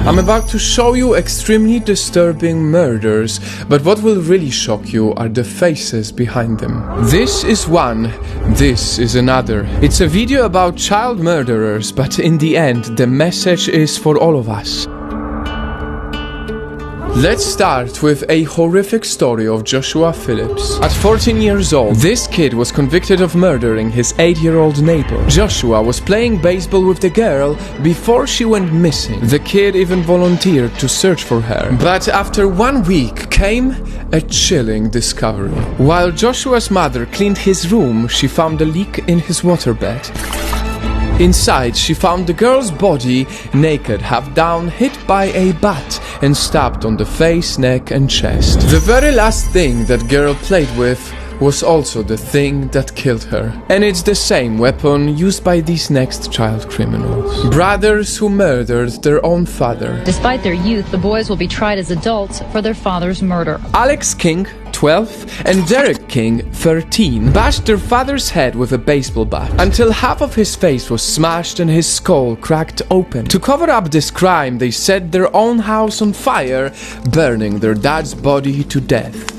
I'm about to show you extremely disturbing murders, but what will really shock you are the faces behind them. This is one, this is another. It's a video about child murderers, but in the end, the message is for all of us. Let's start with a horrific story of Joshua Phillips. At 14 years old, this kid was convicted of murdering his 8-year-old neighbor. Joshua was playing baseball with the girl before she went missing. The kid even volunteered to search for her. But after 1 week came a chilling discovery. While Joshua's mother cleaned his room, she found a leak in his waterbed. Inside, she found the girl's body, naked, half down, hit by a bat and stabbed on the face, neck and chest. The very last thing that girl played with was also the thing that killed her. And it's the same weapon used by these next child criminals. Brothers who murdered their own father. Despite their youth, the boys will be tried as adults for their father's murder. Alex King, 12, and Derek King, 13, bashed their father's head with a baseball bat until half of his face was smashed and his skull cracked open. To cover up this crime, they set their own house on fire, burning their dad's body to death.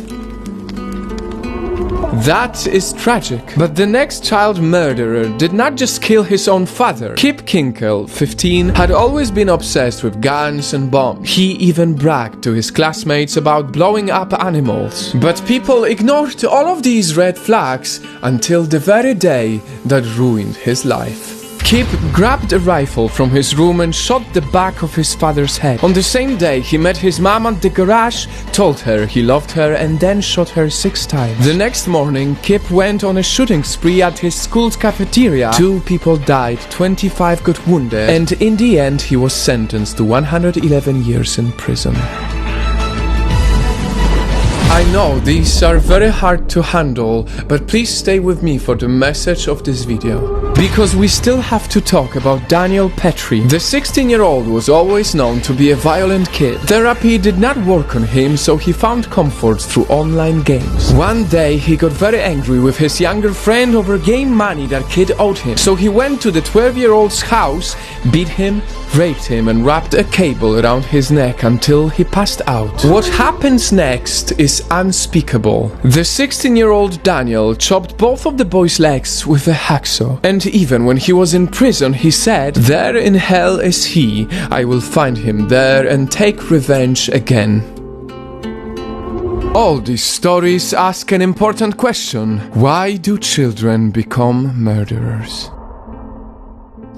That is tragic. But the next child murderer did not just kill his own father. Kip Kinkel, 15, had always been obsessed with guns and bombs. He even bragged to his classmates about blowing up animals. But people ignored all of these red flags until the very day that ruined his life. Kip grabbed a rifle from his room and shot the back of his father's head. On the same day, he met his mom at the garage, told her he loved her and then shot her 6 times. The next morning, Kip went on a shooting spree at his school's cafeteria. 2 people died, 25 got wounded, and in the end, he was sentenced to 111 years in prison. I know these are very hard to handle, but please stay with me for the message of this video. Because we still have to talk about Daniel Petrie. The 16-year-old was always known to be a violent kid. Therapy did not work on him, so he found comfort through online games. One day, he got very angry with his younger friend over game money that kid owed him. So he went to the 12-year-old's house, beat him, raped him, and wrapped a cable around his neck until he passed out. What happens next is unspeakable. The 16-year-old Daniel chopped both of the boy's legs with a hacksaw. And even when he was in prison, he said, "There in hell is he. I will find him there and take revenge again." All these stories ask an important question. Why do children become murderers?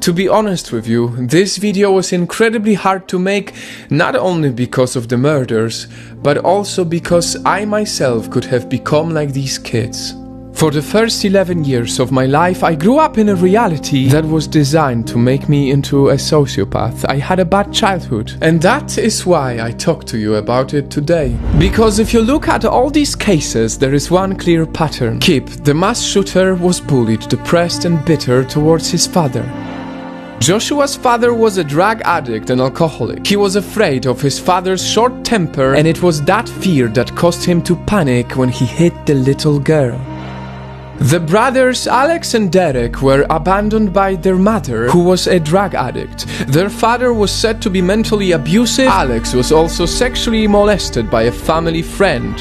To be honest with you, this video was incredibly hard to make, not only because of the murders, but also because I myself could have become like these kids. For the first 11 years of my life, I grew up in a reality that was designed to make me into a sociopath. I had a bad childhood. And that is why I talk to you about it today. Because if you look at all these cases, there is one clear pattern. Kip, the mass shooter, was bullied, depressed and bitter towards his father. Joshua's father was a drug addict and alcoholic. He was afraid of his father's short temper, and it was that fear that caused him to panic when he hit the little girl. The brothers Alex and Derek were abandoned by their mother, who was a drug addict. Their father was said to be mentally abusive. Alex was also sexually molested by a family friend.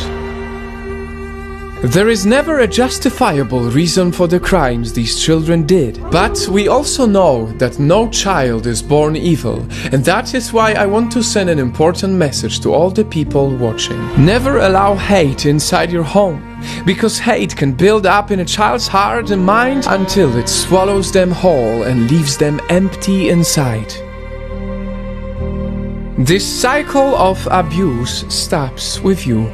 There is never a justifiable reason for the crimes these children did. But we also know that no child is born evil, and that is why I want to send an important message to all the people watching. Never allow hate inside your home, because hate can build up in a child's heart and mind until it swallows them whole and leaves them empty inside. This cycle of abuse stops with you.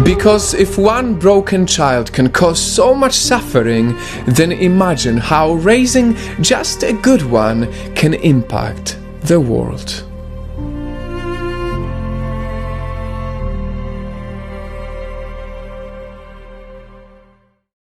Because if one broken child can cause so much suffering, then imagine how raising just a good one can impact the world.